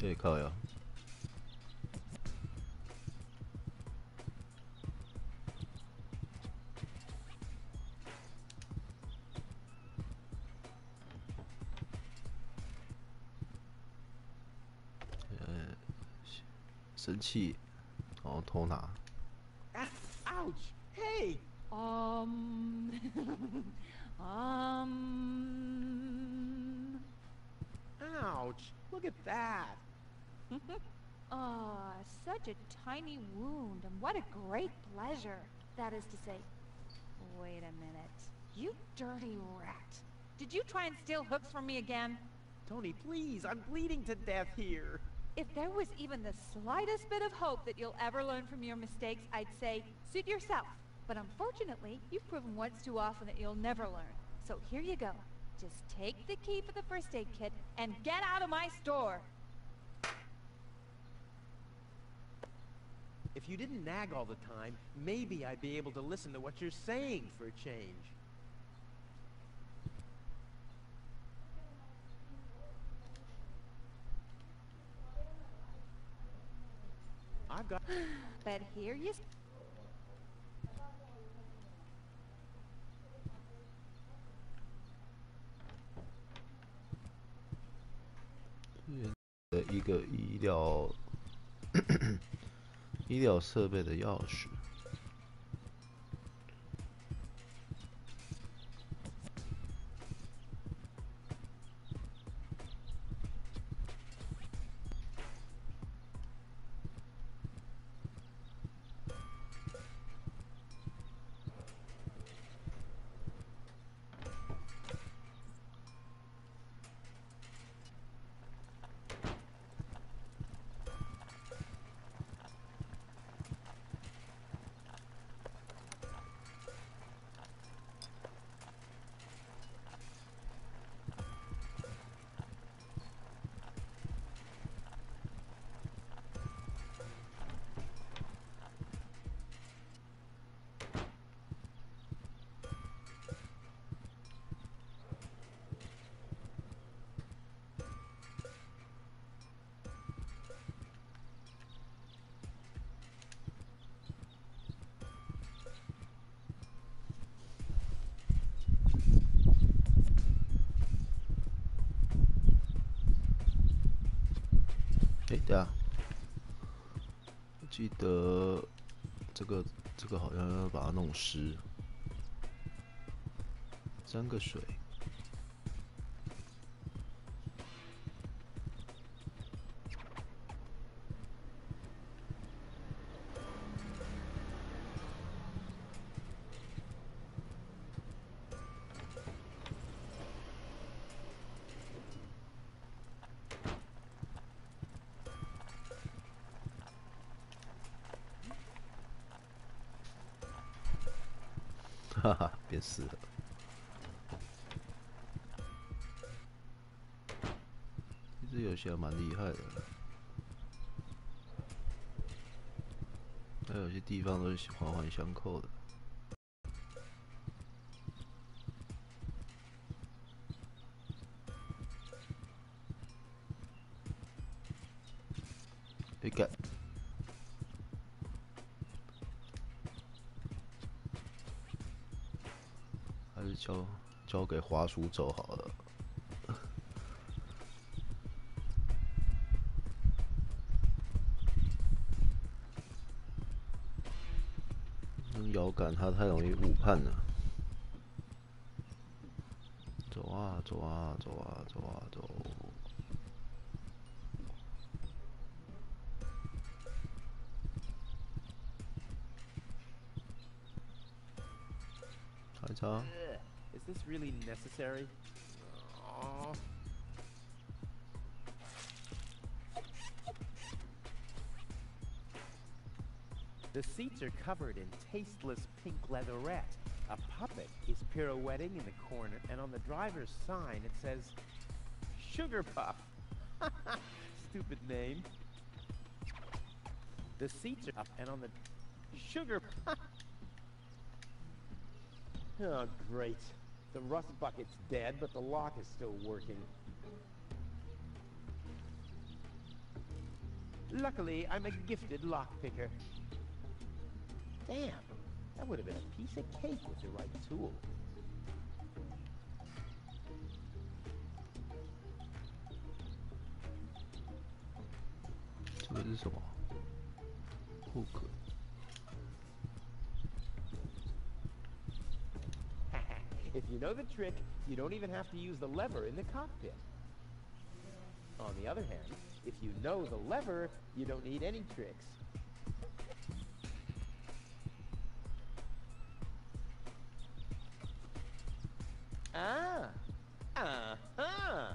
以靠呀。生气，然后偷拿。Ouch! Hey! Ouch! Look at that! Ah, such a tiny wound, and what a great pleasure. That is to say, wait a minute. You dirty rat. Did you try and steal hooks from me again? Tony, please, I'm bleeding to death here. If there was even the slightest bit of hope that you'll ever learn from your mistakes, I'd say, suit yourself. But unfortunately, you've proven once too often that you'll never learn. So here you go. Just take the key for the first aid kit and get out of my store. If you didn't nag all the time, maybe I'd be able to listen to what you're saying for a change. I've got... But here you...一个医疗设备的钥匙。对啊，我记得这个好像要把它弄湿，沾个水。哈哈，变死了。这游戏还蛮厉害的，还有些地方都是环环相扣的。干！还是交给滑鼠走好了。用摇杆它太容易误判了。走啊走啊走啊走啊走。查一查。Is this really necessary? Aww. The seats are covered in tasteless pink leatherette. A puppet is pirouetting in the corner, and on the driver's sign it says, Sugar Puff. Stupid name. The seats are up, and on the Sugar Puff. Oh, great. The rust bucket's dead, but the lock is still working. Luckily, I'm a gifted lockpicker. Damn, that would have been a piece of cake with the right tool. 这个是什么 ？hook。 If you know the trick, you don't even have to use the lever in the cockpit. On the other hand, if you know the lever, you don't need any tricks. Ah! Uh-huh!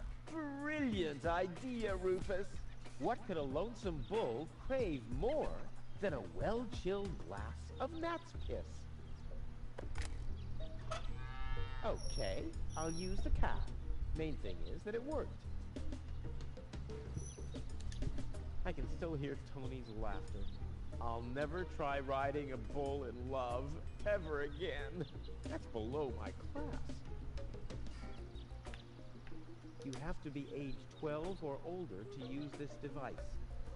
Brilliant idea, Rufus! What could a lonesome bull crave more than a well-chilled glass of gnat's piss? Okay, I'll use the cap. Main thing is that it worked. I can still hear Tony's laughter. I'll never try riding a bull in love ever again. That's below my class. You have to be age 12 or older to use this device.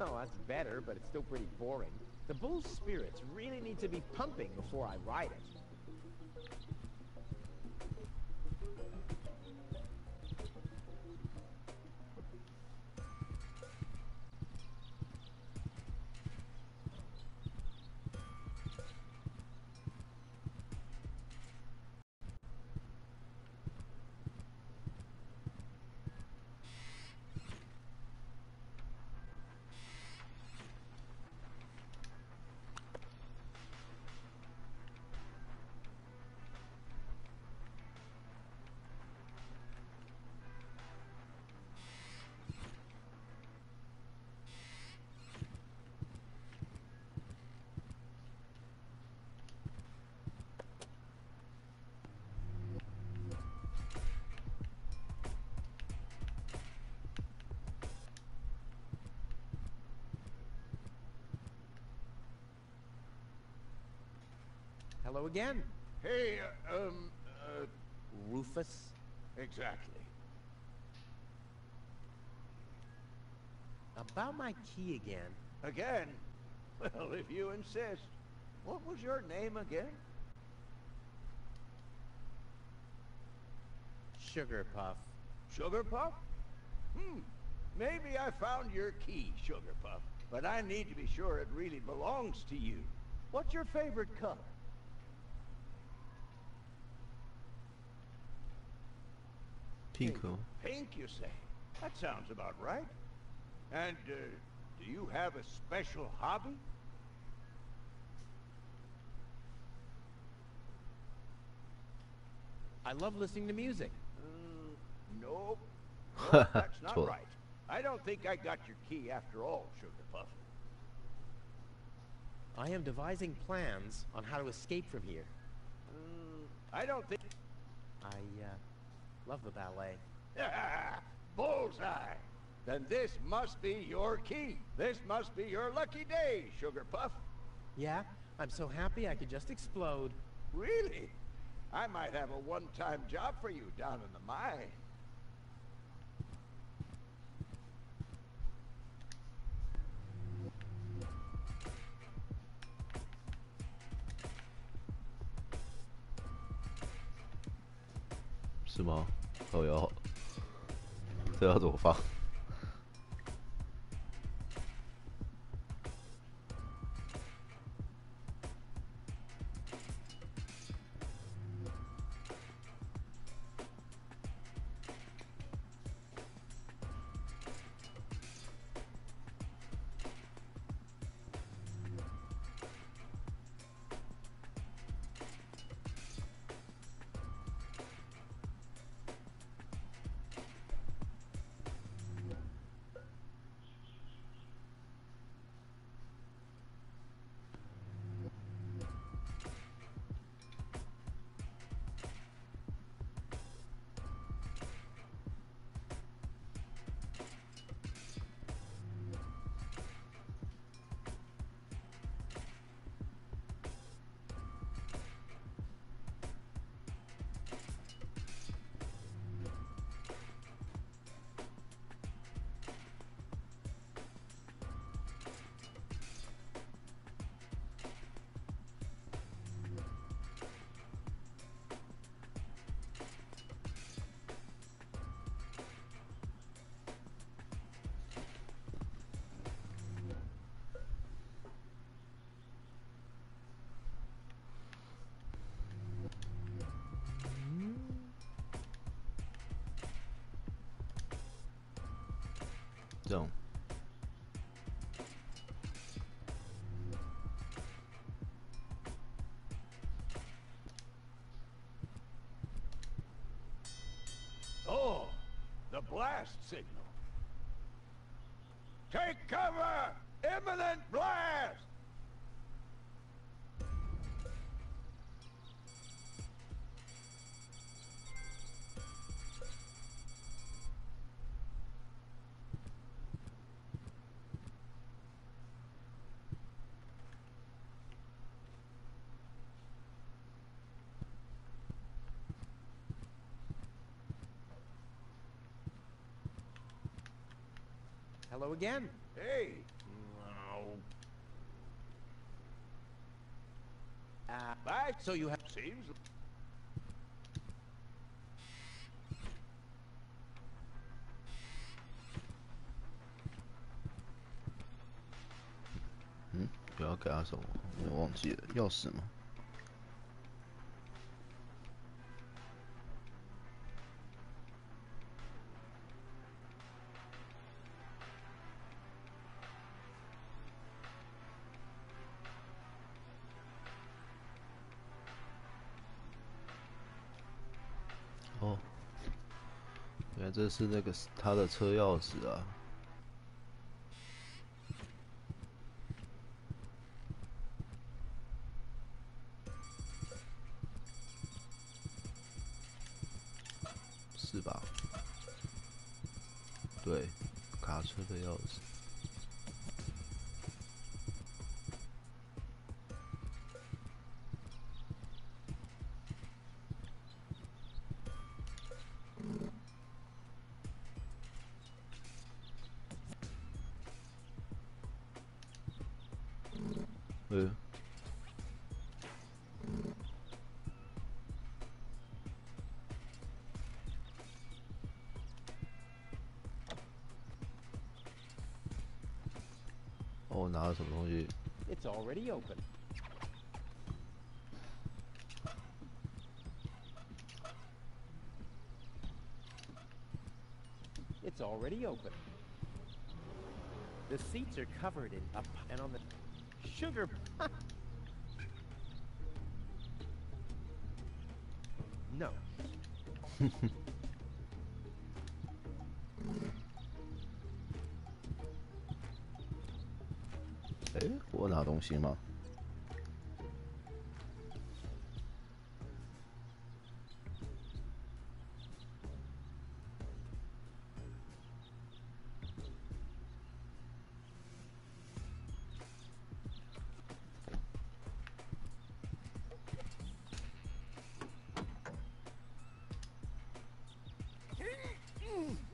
Oh, that's better, but it's still pretty boring. The bull's spirits really need to be pumping before I ride it. Hello again. Hey, Rufus? exactly. About my key again. Again? Well, if you insist. What was your name again? Sugar Puff. Sugar Puff? Maybe I found your key, Sugar Puff. But I need to be sure it really belongs to you. What's your favorite color? pink 哦， Pink, you say? That sounds about right. And, do you have a special hobby? I love listening to music. Nope. Nope, that's not Cool. right. I don't think I got your key after all, Sugar Puff. I am devising plans on how to escape from here. I don't think... I, love the ballet. Bullseye! Then this must be your key. This must be your lucky day, Sugar Puff. Yeah? I'm so happy I could just explode. Really? I might have a one-time job for you down in the mine.是吗？哦哟，这要怎么放？这样。Oh, the blast signal. Take cover! Imminent blast! Hello again. Hey, back. So you have... Seems.有要给他什么？我忘记了，钥匙吗？哦，原来这是那个他的车钥匙啊。是吧？对，卡车的钥匙。哦，我拿了什么东西？ It's already open. It's already open. The seats are covered in and on the sugar. No. 哎，我拿东西吗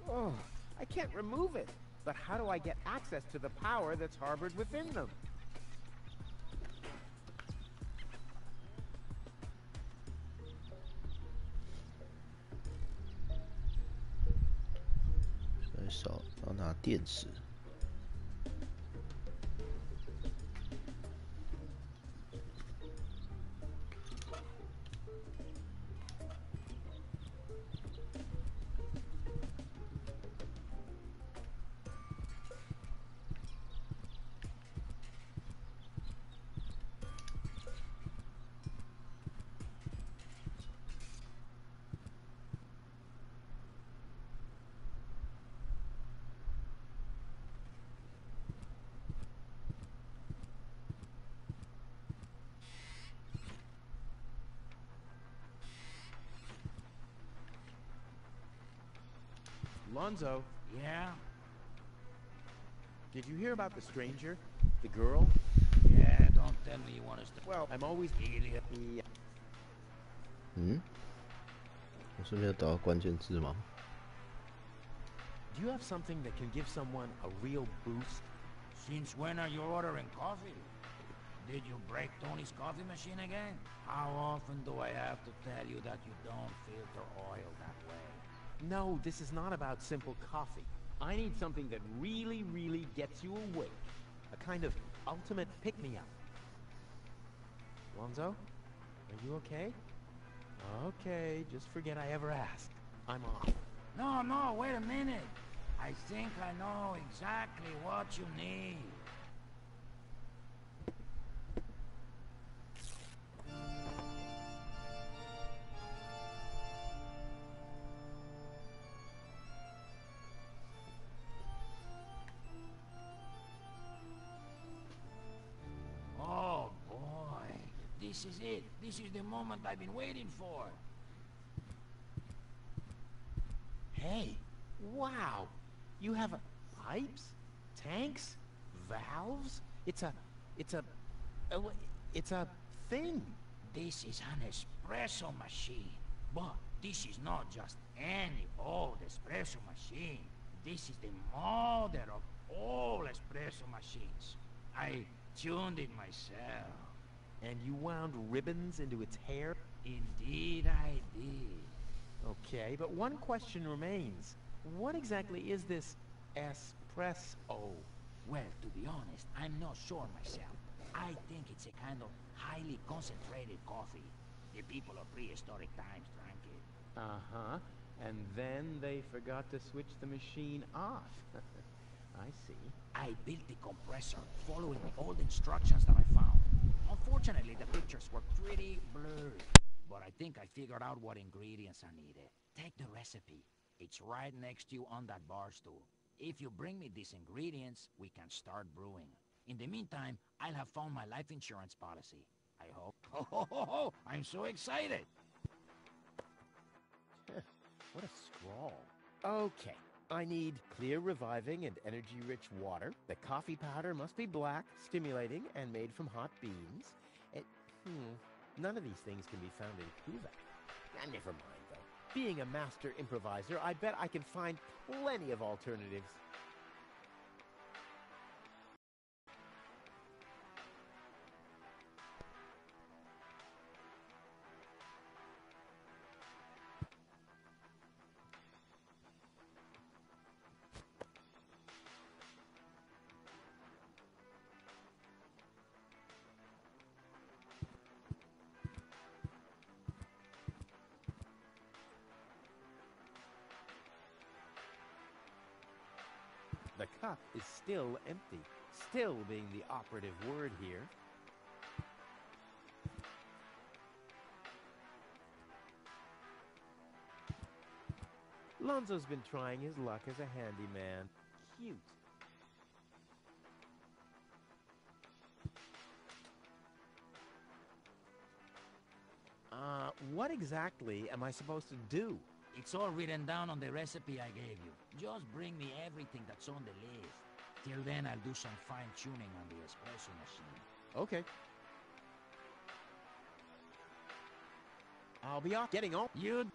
？Oh, I can't remove it. But how do I get access to the power that's harbored within them? 很少要拿电池。Lonzo, Yeah? did you hear about the stranger? The girl? Yeah, don't tell me you want us to... Well, I'm always... Idiot. Yeah. 嗯，我是没有找到关键字吗？ Do you have something that can give someone a real boost? Since when are you ordering coffee? Did you break Tony's coffee machine again? How often do I have to tell you that you don't filter oil that way? No, this is not about simple coffee. I need something that really, really gets you awake. A kind of ultimate pick-me-up. Lonzo, are you okay? Okay, just forget I ever asked. I'm off. No, wait a minute. I think I know exactly what you need. Oh boy, this is it. This is the moment I've been waiting for. Hey, wow. You have pipes, tanks, valves. It's a thing. This is an espresso machine. But this is not just any old espresso machine. This is the mother of all espresso machines. I tuned it myself. And you wound ribbons into its hair? Indeed I did. Okay, but one question remains. What exactly is this espresso? Well, to be honest, I'm not sure myself. I think it's a kind of highly concentrated coffee. The people of prehistoric times drank it. Uh-huh. And then they forgot to switch the machine off. I see. I built the compressor following the old instructions that I found. Unfortunately, the pictures were pretty blurry. But I think I figured out what ingredients are needed. Take the recipe. It's right next to you on that bar stool. If you bring me these ingredients, we can start brewing. In the meantime, I'll have found my life insurance policy. I hope. Oh, I'm so excited! What a scrawl. Okay. I need clear, reviving, and energy-rich water. The coffee powder must be black, stimulating, and made from hot beans. None of these things can be found in Cuba. Never mind, though. Being a master improviser, I bet I can find plenty of alternatives. The cup is still empty, still being the operative word here. Lonzo's been trying his luck as a handyman. Cute. What exactly am I supposed to do? It's all written down on the recipe I gave you. Just bring me everything that's on the list. Till then, I'll do some fine-tuning on the espresso machine. Okay. I'll be off getting on. You...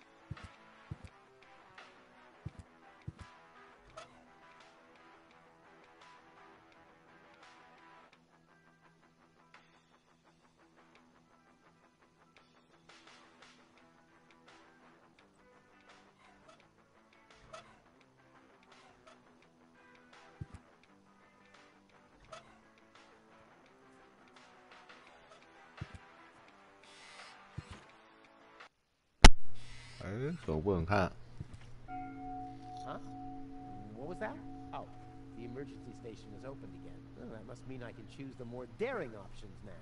怎么不能看？ Huh? What was that? Oh, the emergency station is opened again. Well, that must mean I can choose the more daring options now.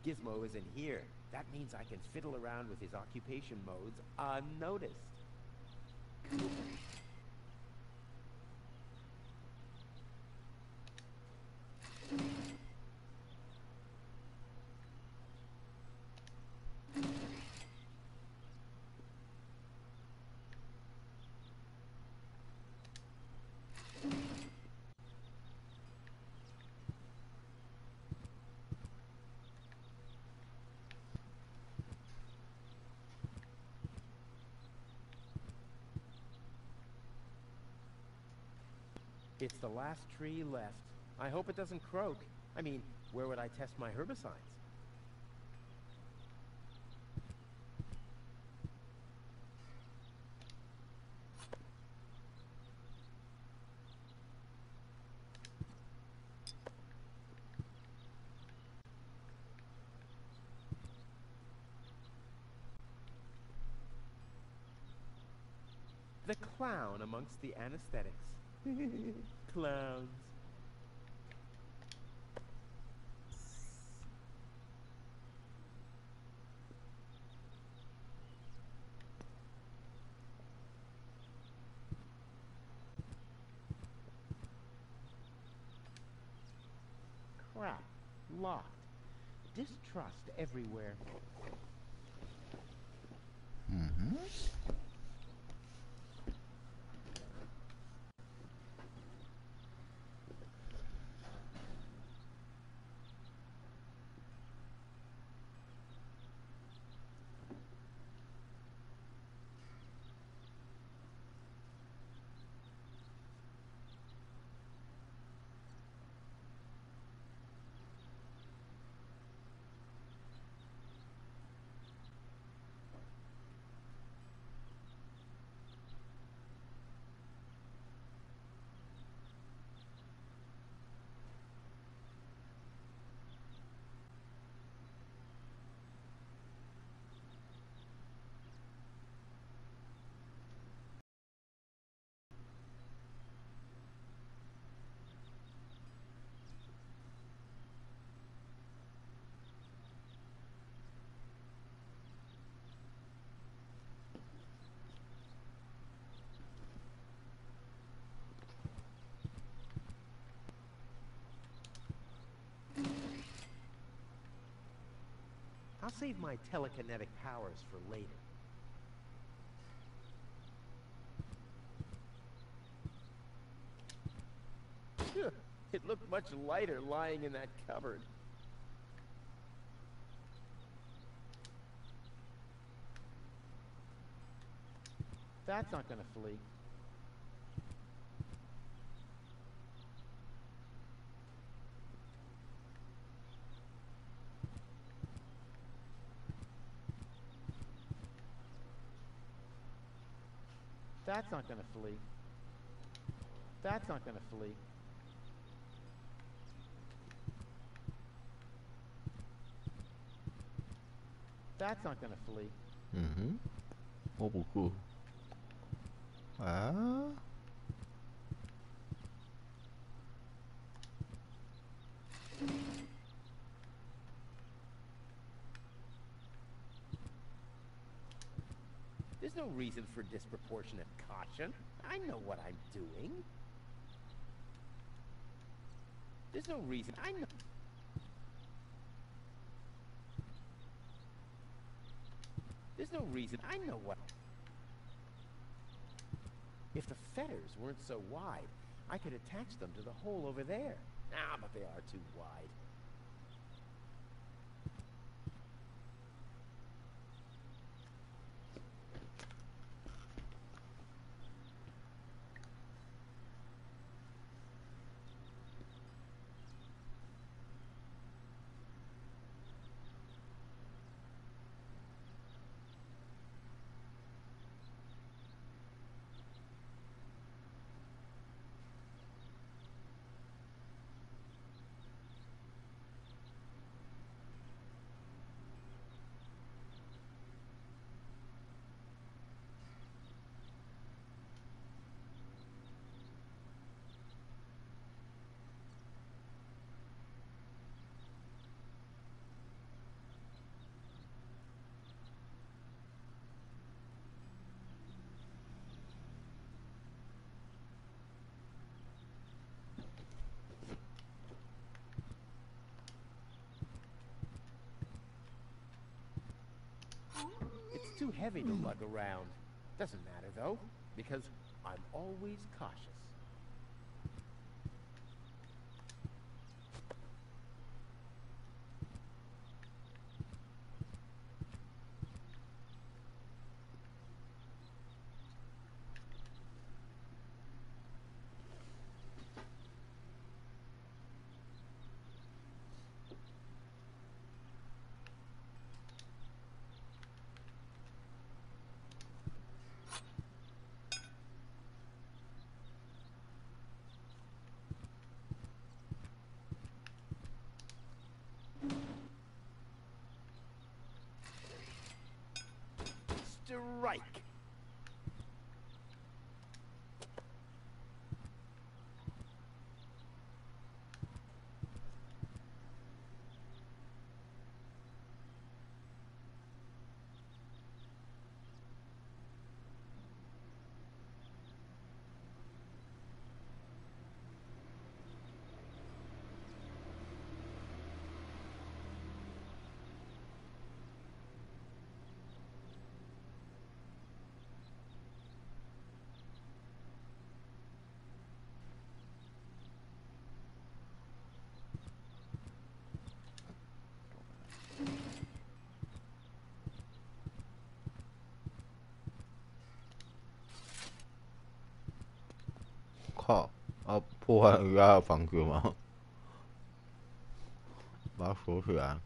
Gizmo isn't here. That means I can fiddle around with his occupation modes unnoticed. It's the last tree left. I hope it doesn't croak. I mean, where would I test my herbicides? The clown amongst the anesthetics. Clowns. Crap. Locked. Distrust everywhere. Mhm. I'll save my telekinetic powers for later. Phew, it looked much lighter lying in that cupboard. That's not gonna flee. That's not gonna flee. That's not gonna flee. That's not gonna flee. Mhm. 我不顾。啊？ There's no reason for disproportionate caution. I know what I'm doing. There's no reason. I know. There's no reason. I know what. If the fetters weren't so wide, I could attach them to the hole over there. Ah, but they are too wide. It's too heavy to lug around. Doesn't matter, though, because I'm always cautious. Strike! 靠！啊，破坏人家的房子吗？把它锁起来。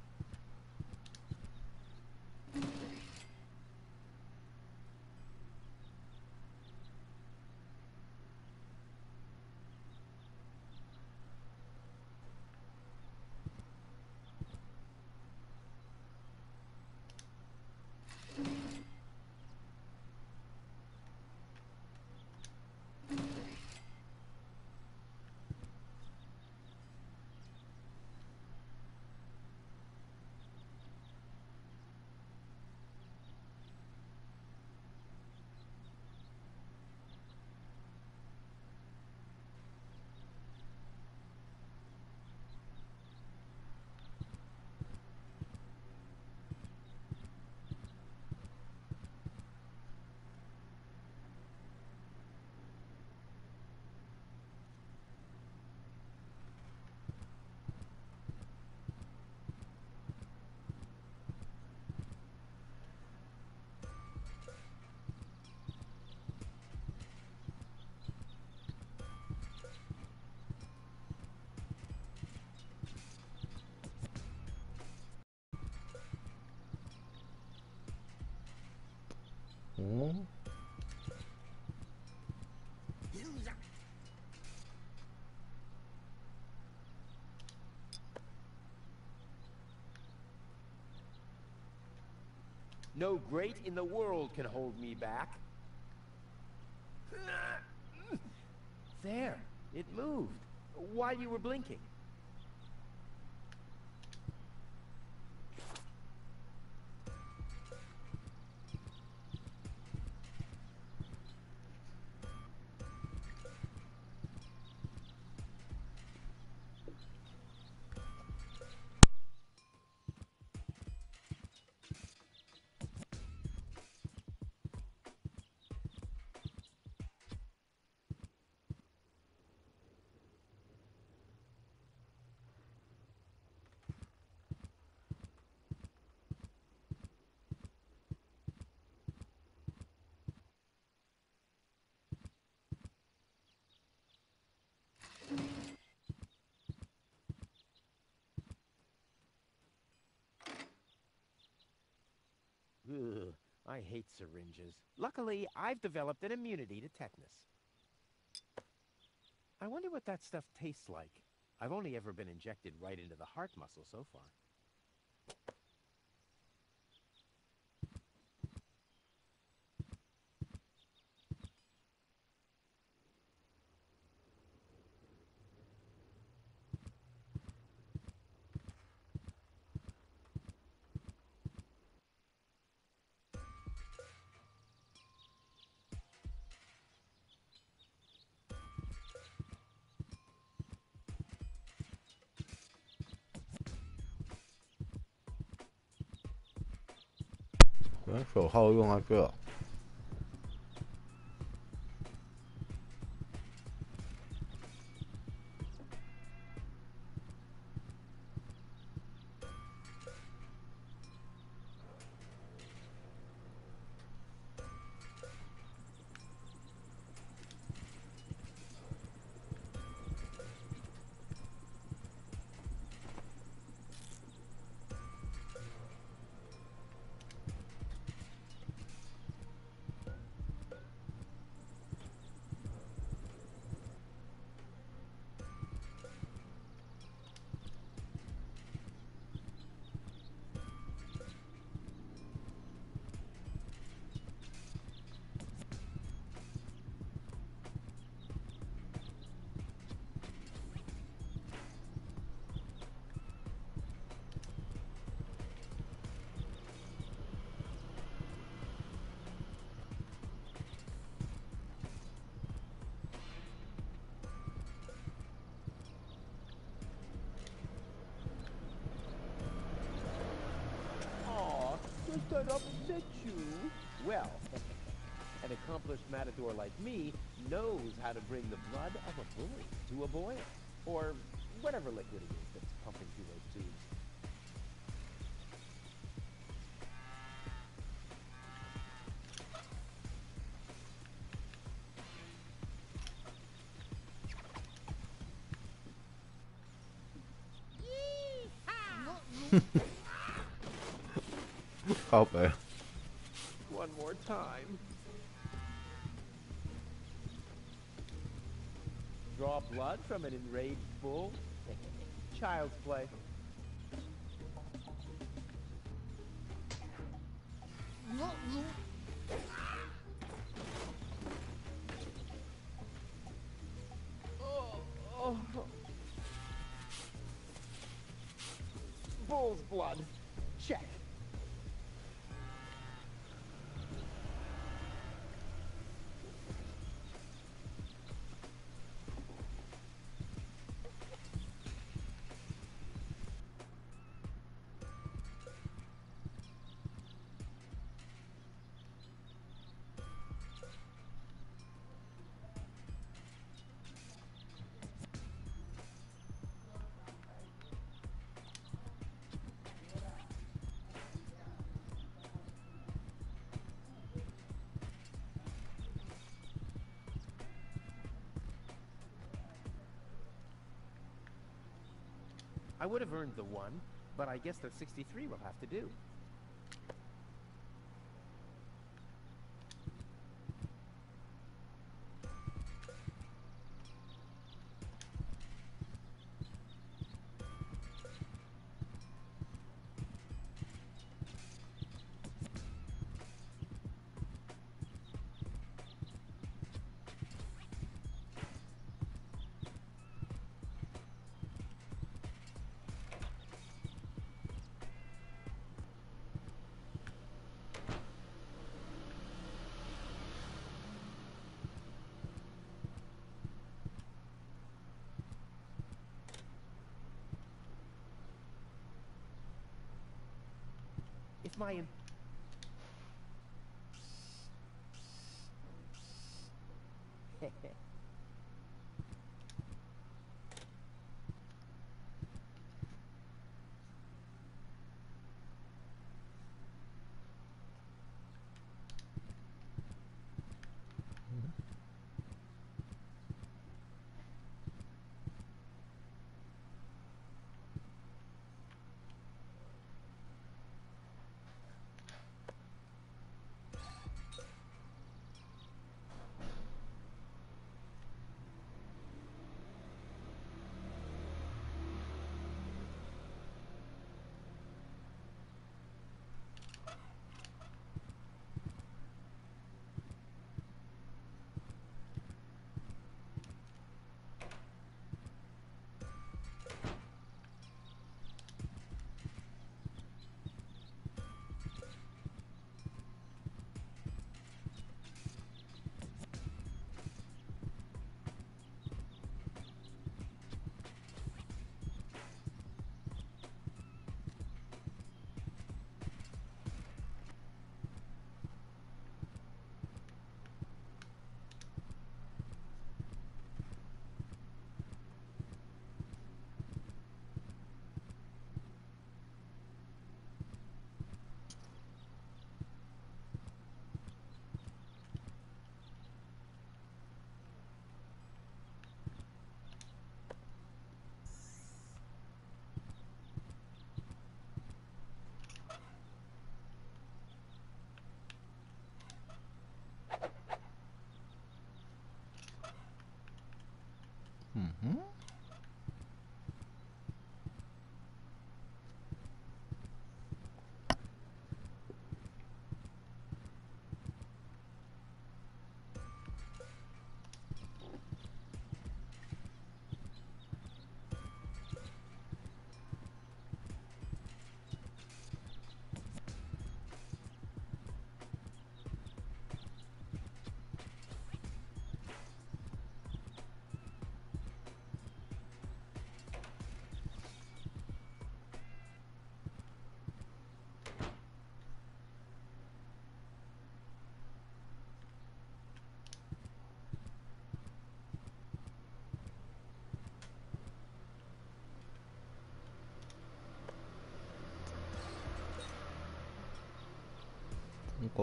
哦， No great in the world can hold me back. There, it moved. While you were blinking. Ugh, I hate syringes. Luckily, I've developed an immunity to tetanus. I wonder what that stuff tastes like. I've only ever been injected right into the heart muscle so far.手号用在这。Does that upset you? Well, an accomplished matador like me knows how to bring the blood of a bully to a boil. Or whatever liquid it is that's pumping through those tubes. 靠北。 One more time. Draw blood from an enraged bull? Child's play. Bull's blood. Check. I would have earned the 1, but I guess the 63 will have to do. If my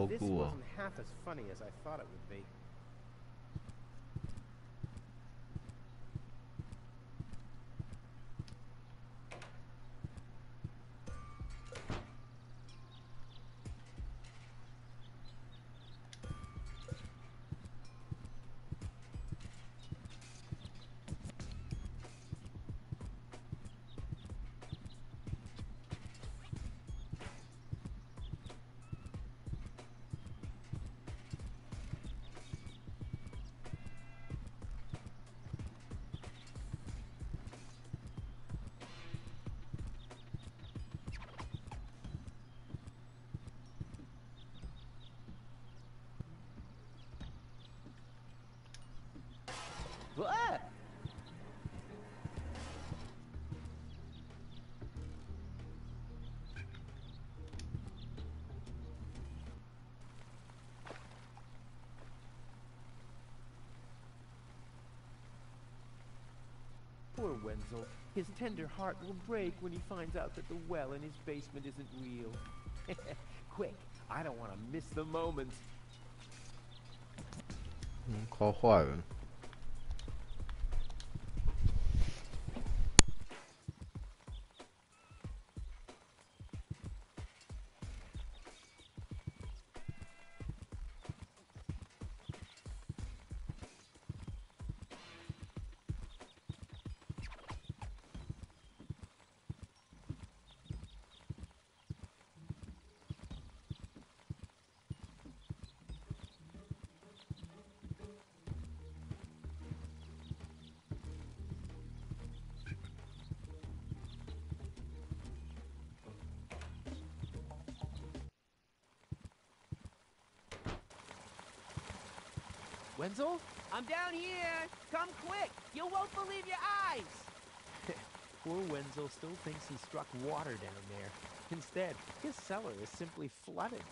This wasn't half as funny as I thought it would be. What? Poor Wenzel. His tender heart will break when he finds out that the well in his basement isn't real. Quick, I don't want to miss the moment. 快坏了。Wenzel? I'm down here! Come quick! You won't believe your eyes! Poor Wenzel still thinks he struck water down there. Instead, his cellar is simply flooded.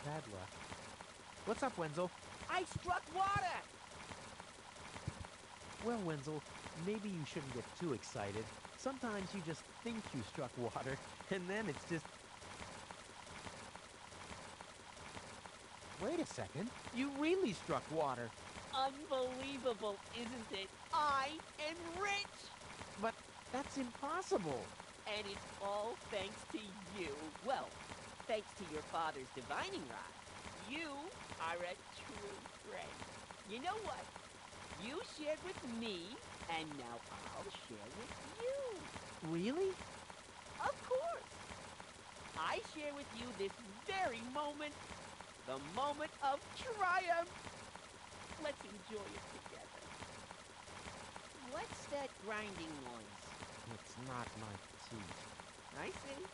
Bad luck. What's up, Wenzel? I struck water! Well, Wenzel, maybe you shouldn't get too excited. Sometimes you just think you struck water, and then it's just... Wait a second. You really struck water. Unbelievable, isn't it? I am rich! But that's impossible. And it's all thanks to you. Well, thanks to your father's divining rod. You are a true friend. You know what? You shared with me, and now I'll share with you. Really? Of course. I share with you this very moment, the moment of triumph. Let's enjoy it together. What's that grinding noise? It's not my teeth. I see.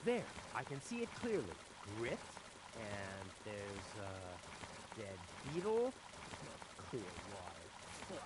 There, I can see it clearly. Grit, and there's a dead beetle. Clear water. Ugh.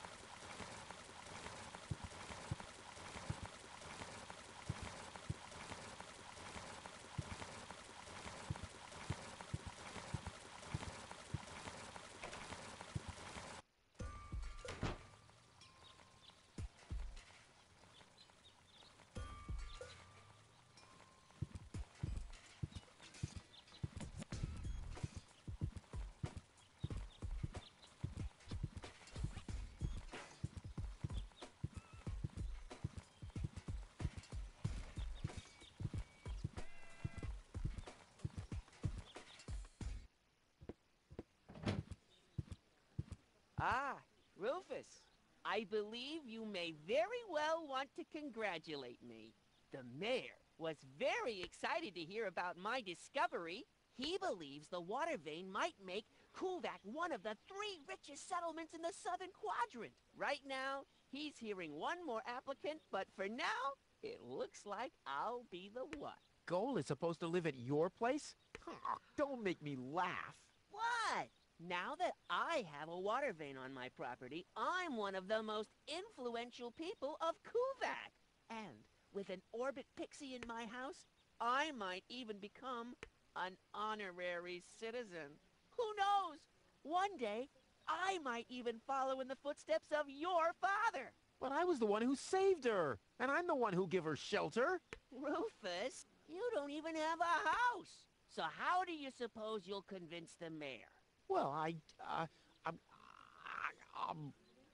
Ah, Rufus, I believe you may very well want to congratulate me. The mayor was very excited to hear about my discovery. He believes the water vein might make Kuvak one of the 3 richest settlements in the southern quadrant. Right now, he's hearing one more applicant, but for now, it looks like I'll be the one. Goal is supposed to live at your place? Oh, don't make me laugh. What? Now that I have a water vein on my property, I'm one of the most influential people of Kuvak. And with an orbit pixie in my house, I might even become an honorary citizen. Who knows? One day, I might even follow in the footsteps of your father. But I was the one who saved her, and I'm the one who gave her shelter. Rufus, you don't even have a house. So how do you suppose you'll convince the mayor? Well,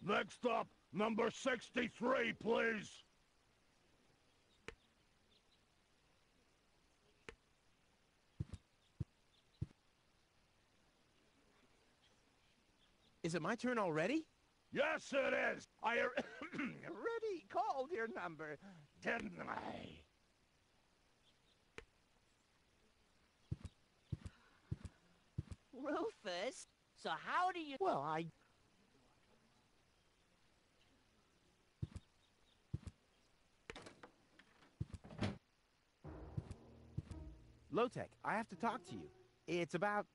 Next up, number 63, please. Is it my turn already? Yes, it is. I already called your number, didn't I? Rufus, so how do you... Well, I... Low-Tech, I have to talk to you. It's about...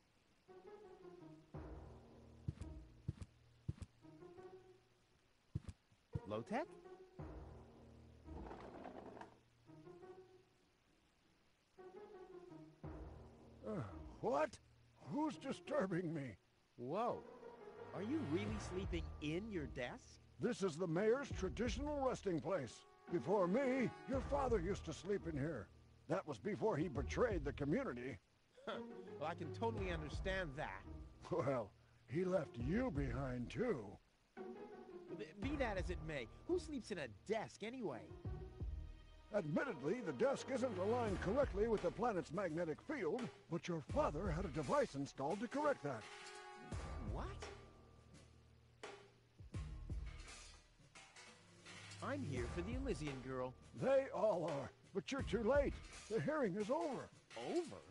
Low-Tech? What? Who's disturbing me? Whoa. Are you really sleeping in your desk? This is the mayor's traditional resting place. Before me, your father used to sleep in here. That was before he betrayed the community. Well, I can totally understand that. Well, he left you behind, too. Be that as it may, who sleeps in a desk anyway? Admittedly, the desk isn't aligned correctly with the planet's magnetic field, but your father had a device installed to correct that. What? I'm here for the Elysian girl. They all are, but you're too late. The hearing is over. Over?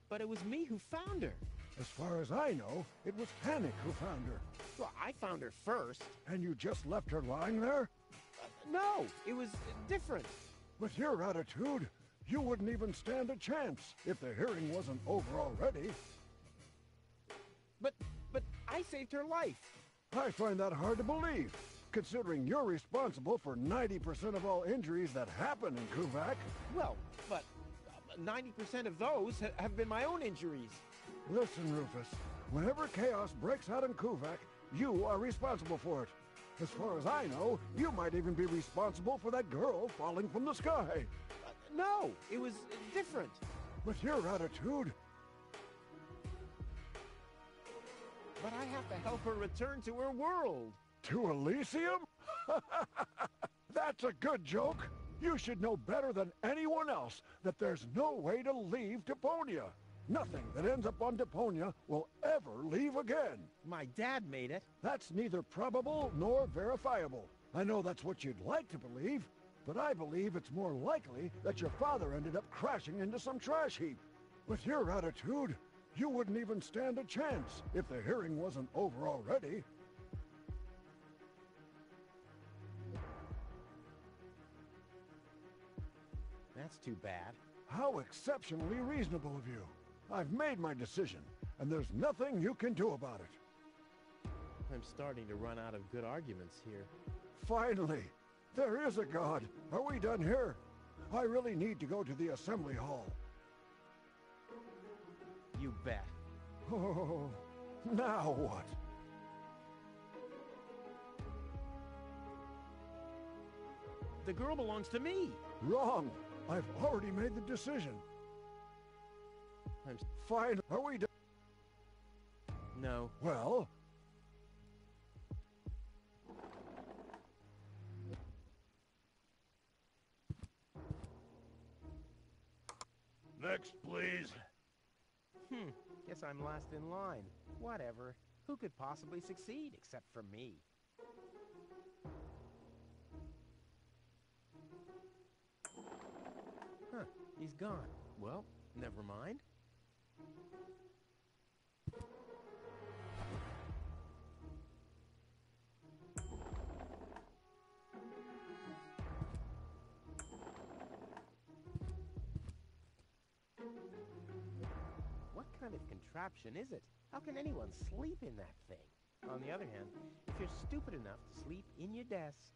But it was me who found her. As far as I know, it was Panic who found her. Well, I found her first. And you just left her lying there? No, it was different. With your attitude, you wouldn't even stand a chance if the hearing wasn't over already. But I saved her life. I find that hard to believe, considering you're responsible for 90% of all injuries that happen in Kuvak. Well, but 90% of those have been my own injuries. Listen, Rufus, whenever chaos breaks out in Kuvak, you are responsible for it. As far as I know, you might even be responsible for that girl falling from the sky. No, it was different. With your attitude... But I have to help her return to her world. To Elysium? That's a good joke. You should know better than anyone else that there's no way to leave Deponia. Nothing that ends up on Deponia will ever leave again. My dad made it. That's neither probable nor verifiable. I know that's what you'd like to believe, but I believe it's more likely that your father ended up crashing into some trash heap. With your attitude, you wouldn't even stand a chance if the hearing wasn't over already. That's too bad. How exceptionally reasonable of you. I've made my decision, and there's nothing you can do about it. I'm starting to run out of good arguments here. Finally! There is a god! Are we done here? I really need to go to the assembly hall. You bet. Oh, now what? The girl belongs to me. Wrong! I've already made the decision. I'm Fine. Are we done? No. Well... Next, please. Guess I'm last in line. Whatever. Who could possibly succeed except for me? Huh. He's gone. Well, never mind. What kind of contraption is it? How can anyone sleep in that thing? On the other hand, if you're stupid enough to sleep in your desk...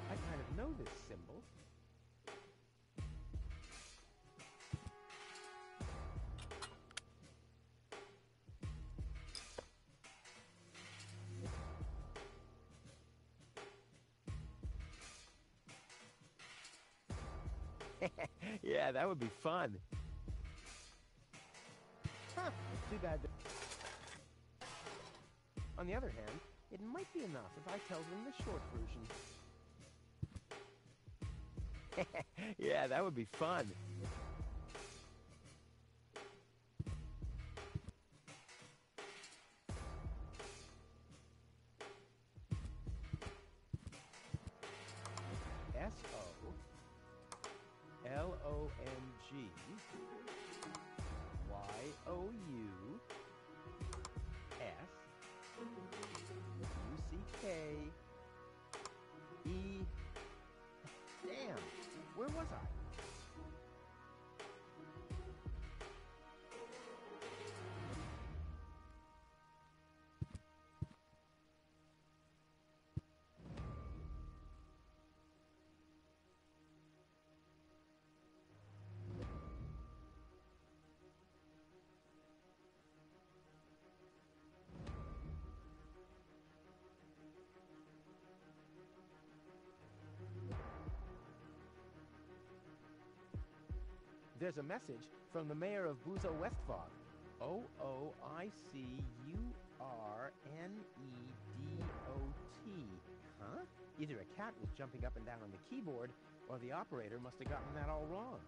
I kind of know this symbol. Yeah, that would be fun. Huh, too bad. On the other hand, it might be enough if I tell them the short version. Yeah, that would be fun. Damn, where was I? There's a message from the mayor of Buzo Westfog. OOICURNEDOT. Huh? Either a cat was jumping up and down on the keyboard, or the operator must have gotten that all wrong.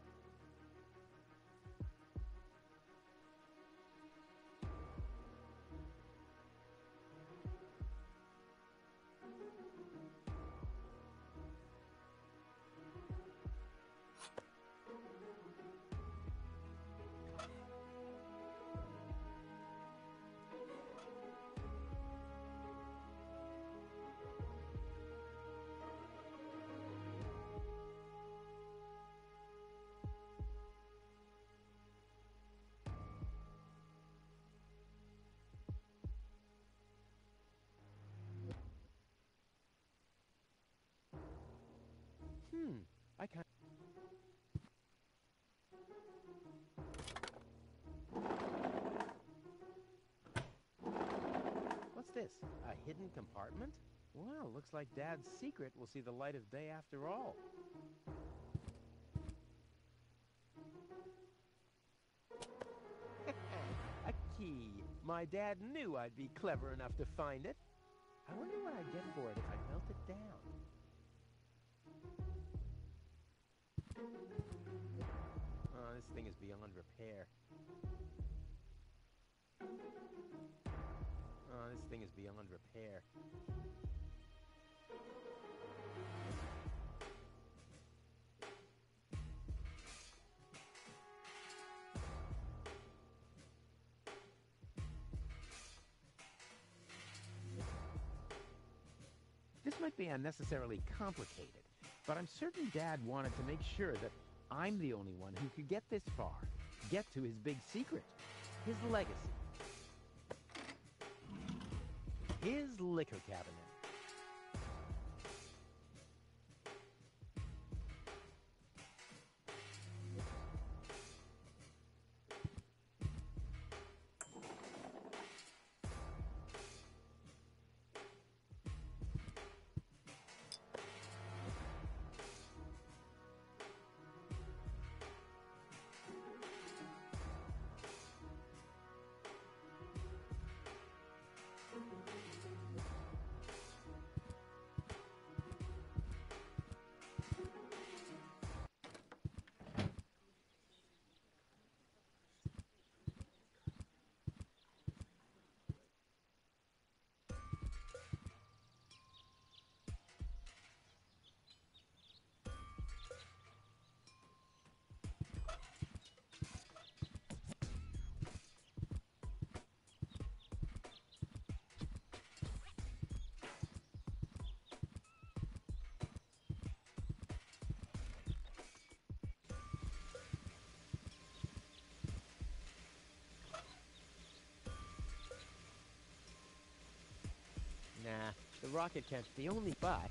I can't. What's this? A hidden compartment? Well, looks like Dad's secret will see the light of day after all. A key. My dad knew I'd be clever enough to find it. I wonder what I'd get for it if I melt it down. Oh, this thing is beyond repair. Oh, this thing is beyond repair. This might be unnecessarily complicated, but I'm certain Dad wanted to make sure that I'm the only one who could get this far, get to his big secret, his legacy. His liquor cabinet. Nah, the rocket can't be the only spot.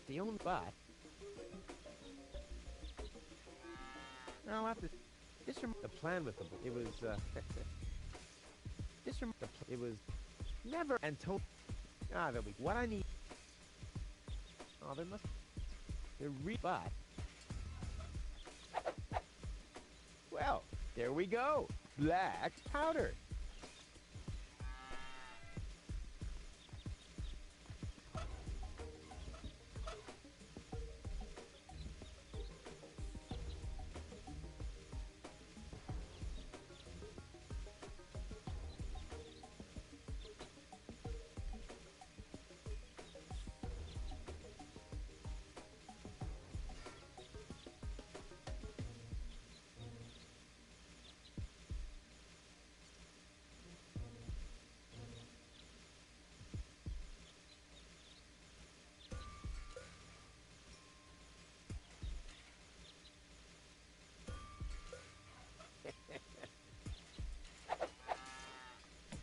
The only but I'll have to. The plan with it was. It was never and told. There'll be what I need. Oh, there must. But. Well, there we go. Black powder.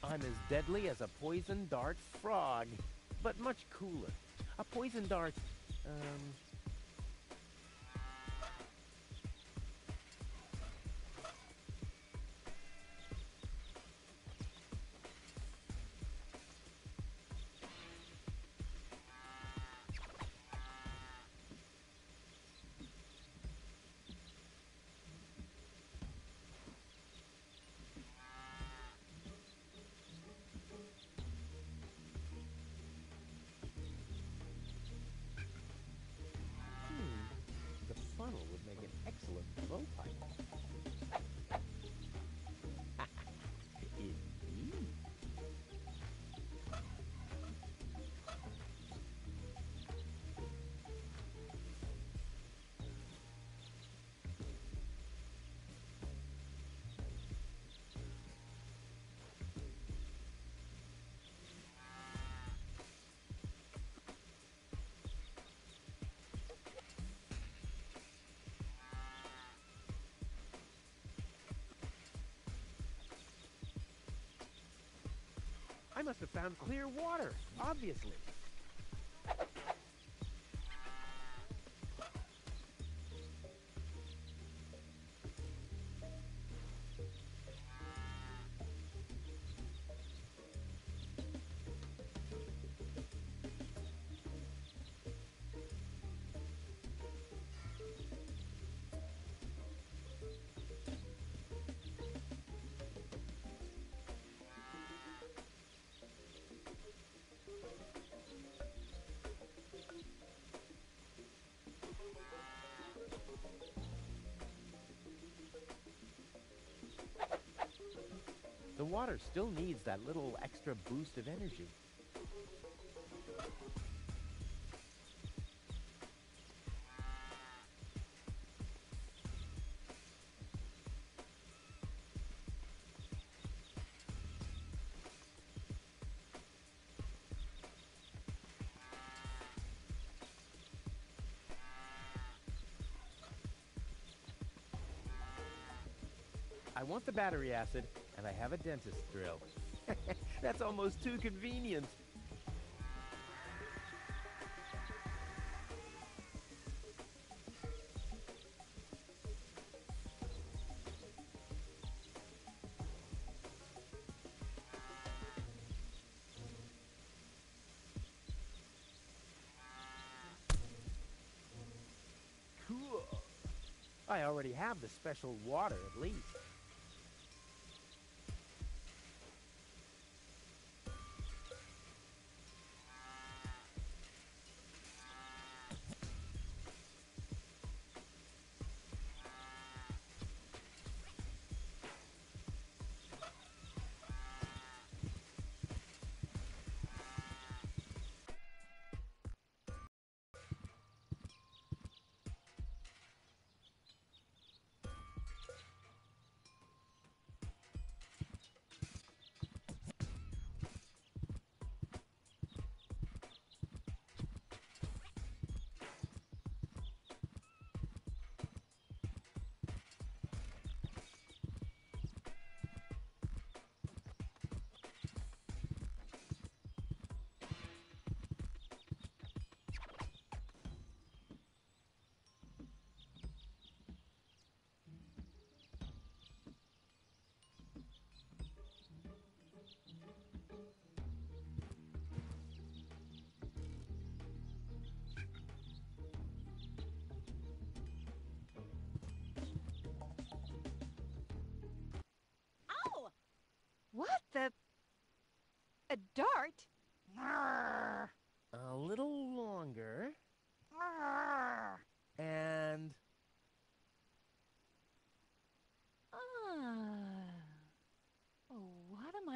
I'm as deadly as a poison dart frog, but much cooler. A poison dart, the funnel would make an excellent blowpipe. Indeed. I must have found clear water, obviously. The water still needs that little extra boost of energy. I want the battery acid, and I have a dentist drill. That's almost too convenient. Cool. I already have the special water, at least.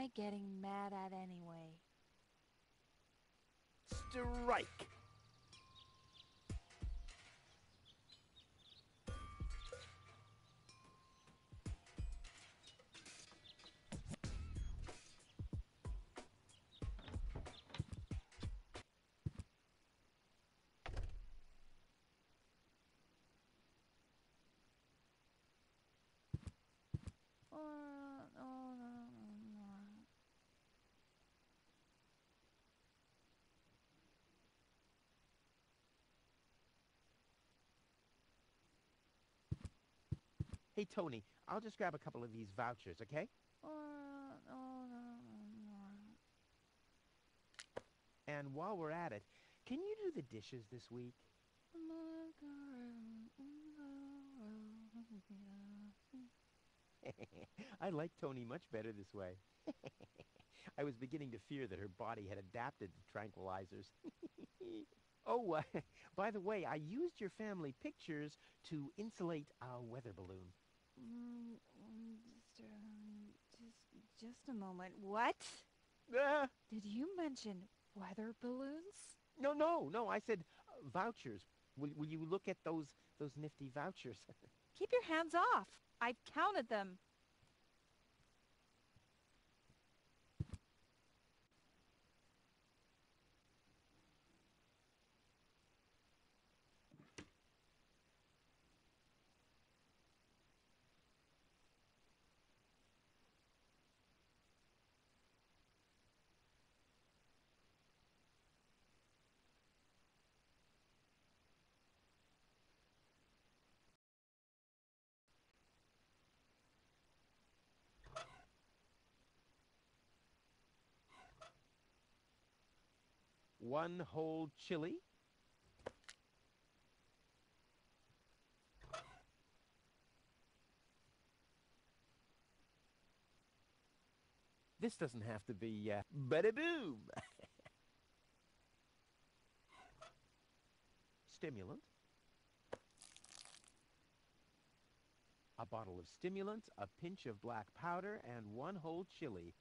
I getting mad at anyway? Strike! Hey, Tony, I'll just grab a couple of these vouchers, okay? And while we're at it, can you do the dishes this week? I like Tony much better this way. I was beginning to fear that her body had adapted to tranquilizers. Oh, by the way, I used your family pictures to insulate our weather balloon. Just a moment. What? Ah, Did you mention weather balloons? no, I said vouchers. Will you look at those nifty vouchers? Keep your hands off. I've counted them. One whole chili. This doesn't have to be, bada-boom. Stimulant. A bottle of stimulant, a pinch of black powder, and one whole chili.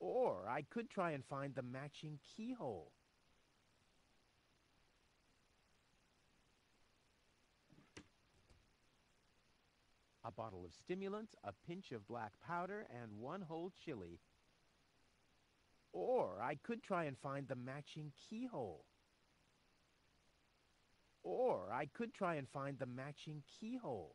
Or I could try and find the matching keyhole. A bottle of stimulant, a pinch of black powder, and one whole chili. Or I could try and find the matching keyhole. Or I could try and find the matching keyhole.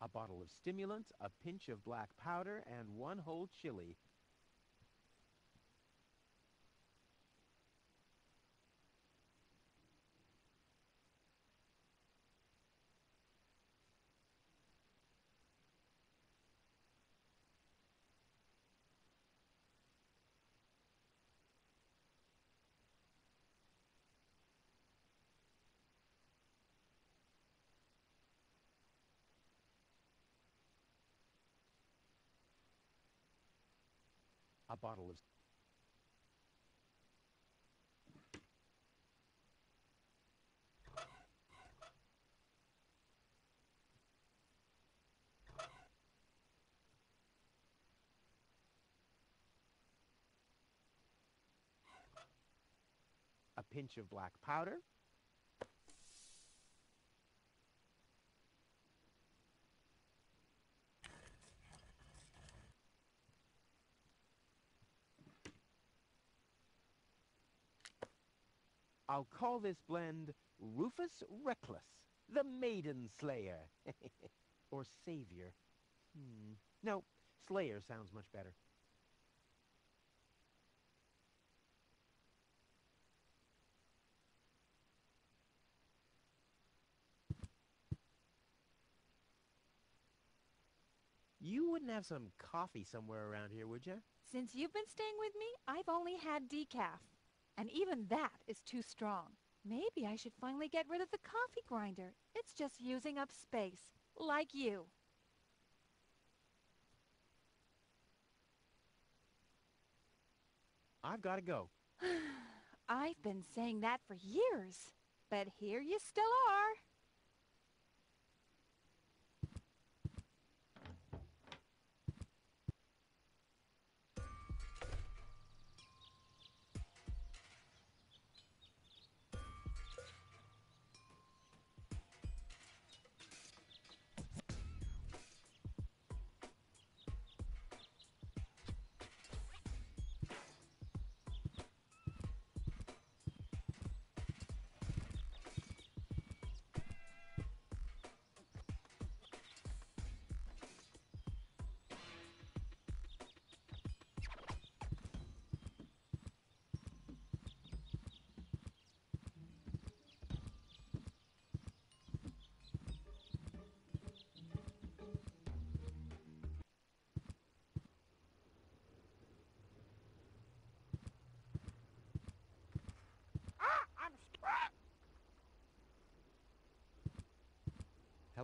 A bottle of stimulant, a pinch of black powder, and one whole chili. A bottle of a pinch of black powder, I'll call this blend Rufus Reckless, the Maiden Slayer. Or Savior. No, Slayer sounds much better. You wouldn't have some coffee somewhere around here, would you? Since you've been staying with me, I've only had decaf. And even that is too strong. Maybe I should finally get rid of the coffee grinder. It's just using up space. Like you. I've got to go. I've been saying that for years. But here you still are.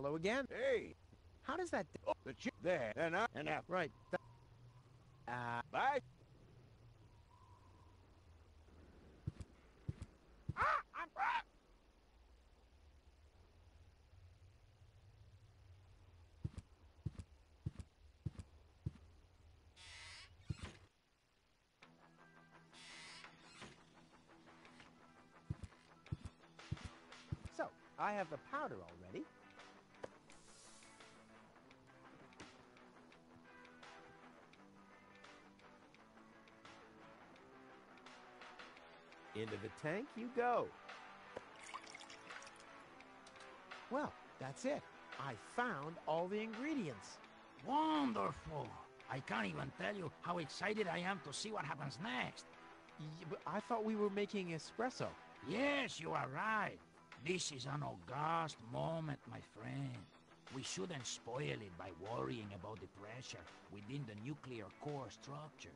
Hello again. Hey, How does that... the chick there, and I, Right. bye. So, I have the powder already. Into the tank you go. Well, that's it. I found all the ingredients. Wonderful! I can't even tell you how excited I am to see what happens next. But I thought we were making espresso. Yes, you are right. This is an august moment, my friend. We shouldn't spoil it by worrying about the pressure within the nuclear core structure.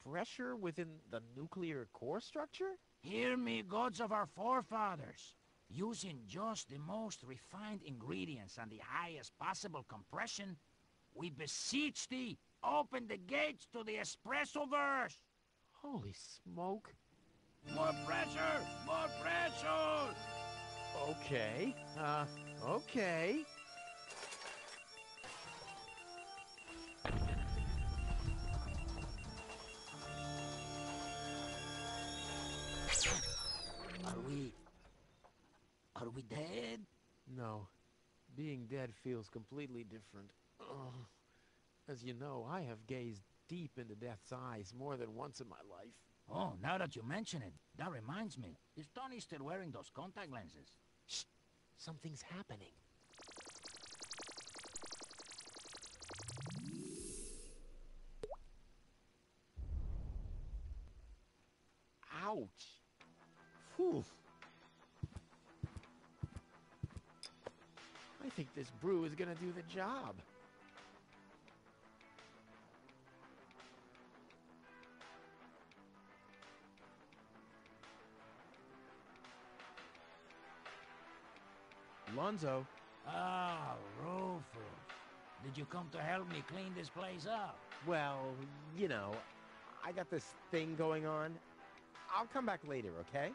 Pressure within the nuclear core structure? Hear me, gods of our forefathers. Using just the most refined ingredients and the highest possible compression, we beseech thee, open the gates to the espresso-verse! Holy smoke. More pressure! More pressure! Okay. Okay. Are we dead? No. Being dead feels completely different. Ugh. As you know, I have gazed deep into death's eyes more than once in my life. Oh, now that you mention it, that reminds me. Is Tony still wearing those contact lenses? Shh! Something's happening. Ouch! Whew! I think this brew is gonna do the job. Lonzo. Ah, Rufus. Did you come to help me clean this place up? Well, you know, I got this thing going on. I'll come back later, okay?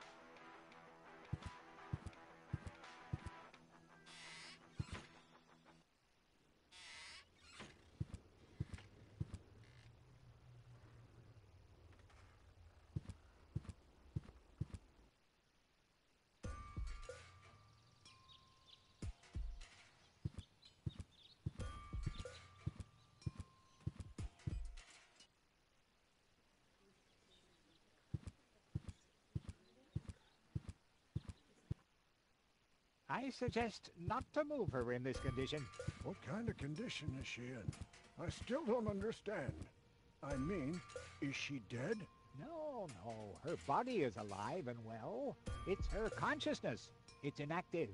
I suggest not to move her in this condition. What kind of condition is she in? I still don't understand. I mean, is she dead? No, no. Her body is alive and well. It's her consciousness. It's inactive.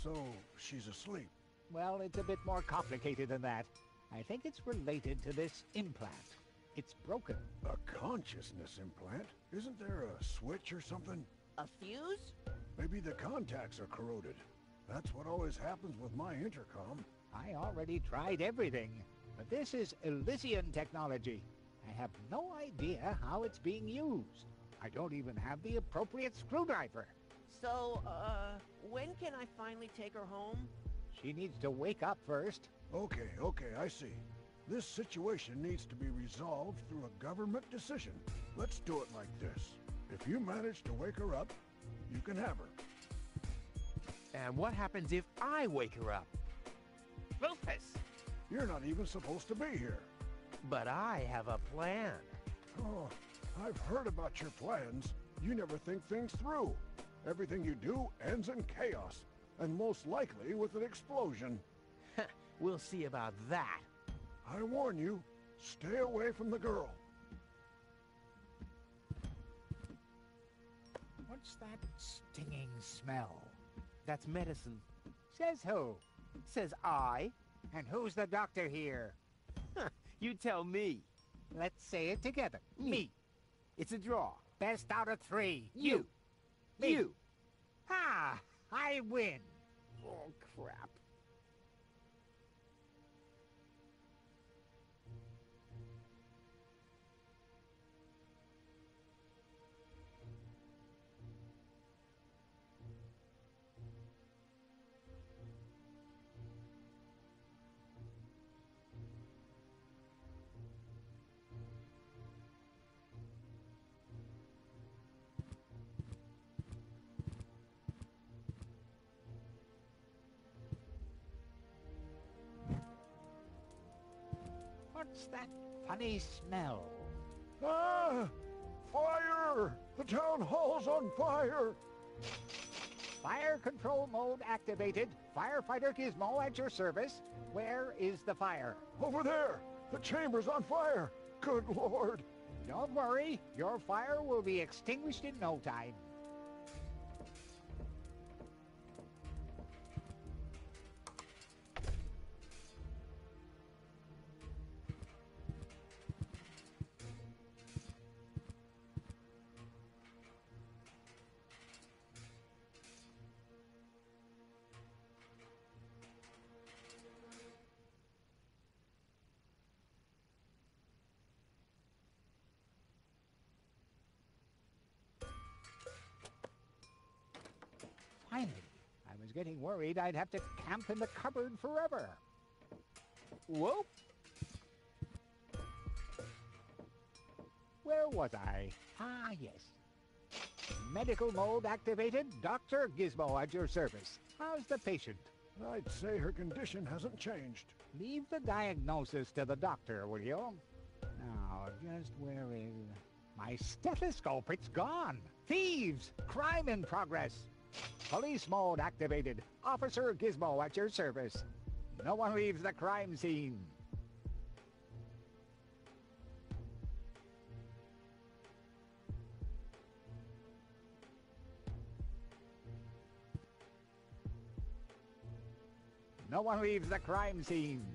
So, she's asleep. Well, it's a bit more complicated than that. I think it's related to this implant. It's broken. A consciousness implant? Isn't there a switch or something? A fuse? Maybe the contacts are corroded. That's what always happens with my intercom. I already tried everything, but this is Elysian technology. I have no idea how it's being used. I don't even have the appropriate screwdriver. So, when can I finally take her home? She needs to wake up first. Okay, I see. This situation needs to be resolved through a government decision. Let's do it like this. If you manage to wake her up, you can have her. And what happens if I wake her up? Rufus! You're not even supposed to be here. But I have a plan. Oh, I've heard about your plans. You never think things through. Everything you do ends in chaos, and most likely with an explosion. We'll see about that. I warn you, stay away from the girl. What's that stinging smell? That's medicine. Says who? Says I. And who's the doctor here? You tell me. Let's say it together. Me. It's a draw. Best out of 3. You. Me. You. Ha! I win. Oh, crap. What's that funny smell? Ah! Fire! The town hall's on fire! Fire control mode activated. Firefighter Gizmo at your service. Where is the fire? Over there! The chamber's on fire! Good Lord! Don't worry. Your fire will be extinguished in no time. Finally. I was getting worried I'd have to camp in the cupboard forever. Whoop. Where was I? Ah, yes. Medical mode activated. Dr. Gizmo at your service. How's the patient? I'd say her condition hasn't changed. Leave the diagnosis to the doctor, will you? Now, just where is... My stethoscope, it's gone. Thieves! Crime in progress. Police mode activated. Officer Gizmo at your service. No one leaves the crime scene. No one leaves the crime scene.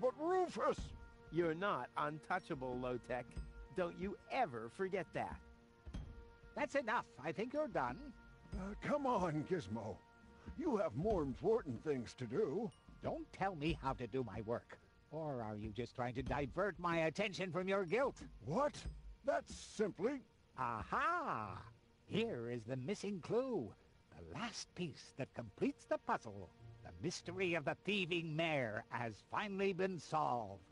But Rufus! You're not untouchable, Low-Tech. Don't you ever forget that. That's enough. I think you're done. Come on, Gizmo. You have more important things to do. Don't tell me how to do my work. Or are you just trying to divert my attention from your guilt? What? That's simply... Aha! Here is the missing clue. The last piece that completes the puzzle. The mystery of the thieving mayor has finally been solved.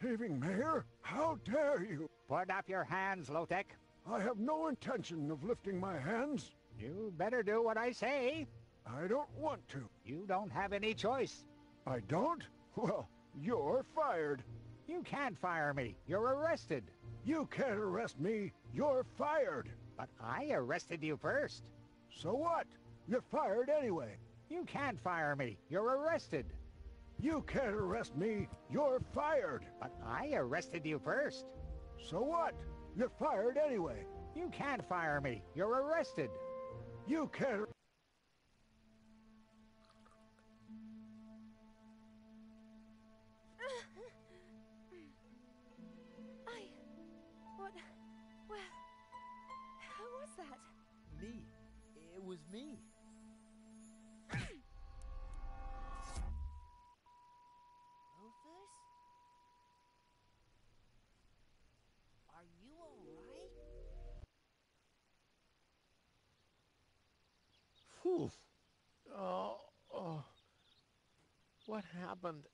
Thieving mayor? How dare you? Put up your hands, Low-Tech. I have no intention of lifting my hands. You better do what I say. I don't want to. You don't have any choice. I don't? Well, you're fired. You can't fire me. You're arrested. You can't arrest me. You're fired. But I arrested you first. So what? You're fired anyway. You can't fire me. You're arrested. You can't arrest me. You're fired. But I arrested you first. So what? You're fired anyway. You can't fire me. You're arrested. You can't... Well, who was that? Me. It was me. Rufus? Are you alright? Phew. Oh. What happened?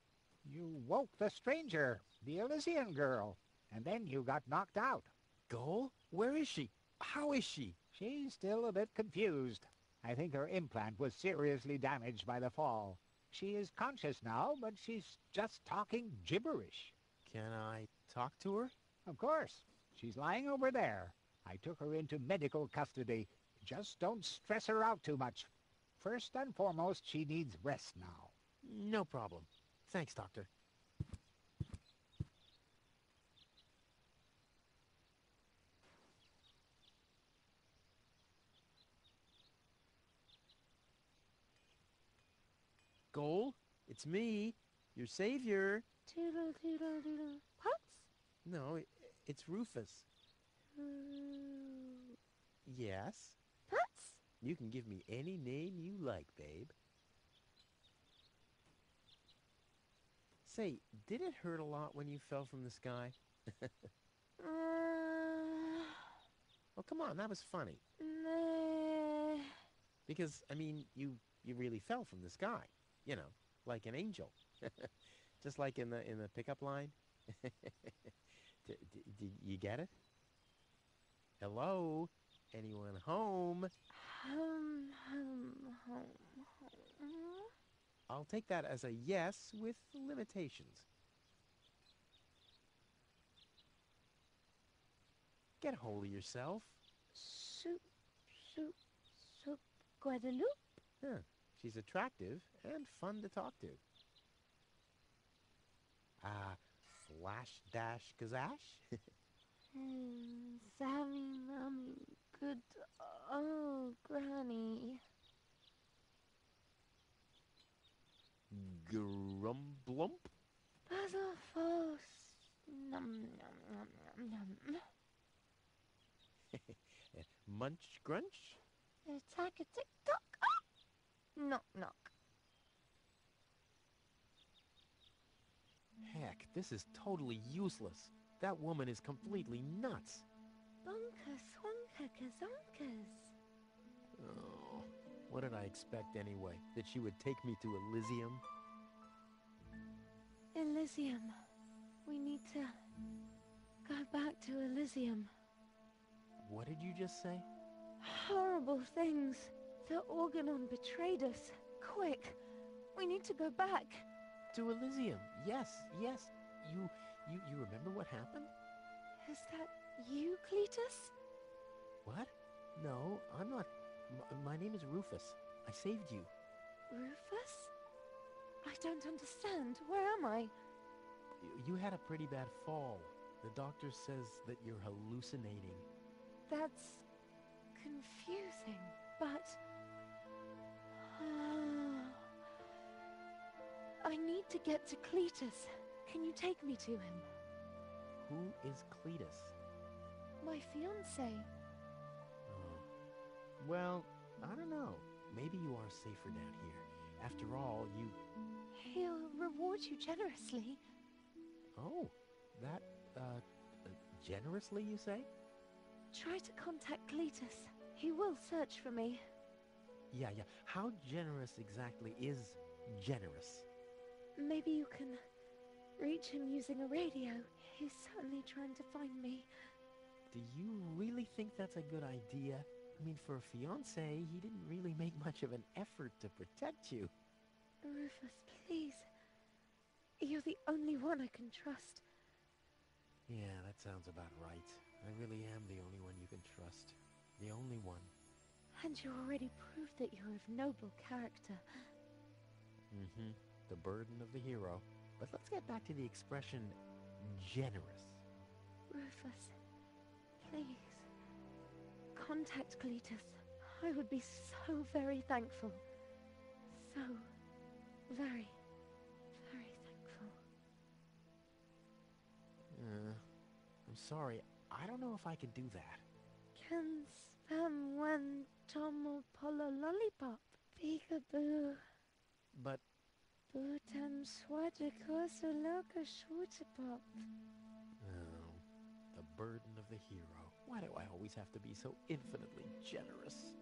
You woke the stranger, the Elysian girl, and then you got knocked out. Goal? Where is she? How is she? She's still a bit confused. I think her implant was seriously damaged by the fall. She is conscious now, but she's just talking gibberish. Can I talk to her? Of course. She's lying over there. I took her into medical custody. Just don't stress her out too much. First and foremost, she needs rest now. No problem. Thanks, Doctor. Goal, it's me, your savior. Toodle, toodle, doodle. Pups? No, it's Rufus. Yes? Pups? You can give me any name you like, babe. Say, did it hurt a lot when you fell from the sky? Well, come on, that was funny. Nah. Because, I mean, you really fell from the sky. You know, like an angel. Just like in the pickup line. Did you get it? Hello? Anyone home? Home. I'll take that as a yes with limitations. Get a hold of yourself. Soup, Guadeloupe? Huh. She's attractive and fun to talk to. Flash dash gazash? Sammy, Mommy, good old Granny. Grumblump? Puzzle false. Num, num, num, num, num. Munch grunch? Attack a tick-tock. Ah! Knock, knock. Heck, this is totally useless. That woman is completely nuts. Bonka, swonka, kazonkas. Oh, what did I expect anyway? That she would take me to Elysium? Elysium. We need to go back to Elysium. What did you just say? Horrible things. The Organon betrayed us. Quick, we need to go back. To Elysium. Yes. You remember what happened? Is that you, Cletus? What? No, I'm not. My name is Rufus. I saved you. Rufus? I don't understand. Where am I? You had a pretty bad fall. The doctor says that you're hallucinating. That's confusing, but... I need to get to Cletus. Can you take me to him? Who is Cletus? My fiancé. Oh. Well, I don't know. Maybe you are safer down here. After all, you... He'll reward you generously. Oh, that, generously, you say? Try to contact Cletus. He will search for me. Yeah. How generous exactly is generous? Maybe you can reach him using a radio. He's certainly trying to find me. Do you really think that's a good idea? I mean, for a fiancé, he didn't really make much of an effort to protect you. Rufus, please. You're the only one I can trust. Yeah, that sounds about right. I really am the only one you can trust. The only one. And you already proved that you're of noble character. Mm-hmm. The burden of the hero. But let's get back to the expression generous. Rufus, please, contact Cletus. I would be so very thankful. So very, very thankful. I'm sorry. I don't know if I can do that. Can spam one tomo polo lollipop. Peekaboo. But Bootam swajikosu loka shootapop. oh, the burden of the hero. Why do I always have to be so infinitely generous?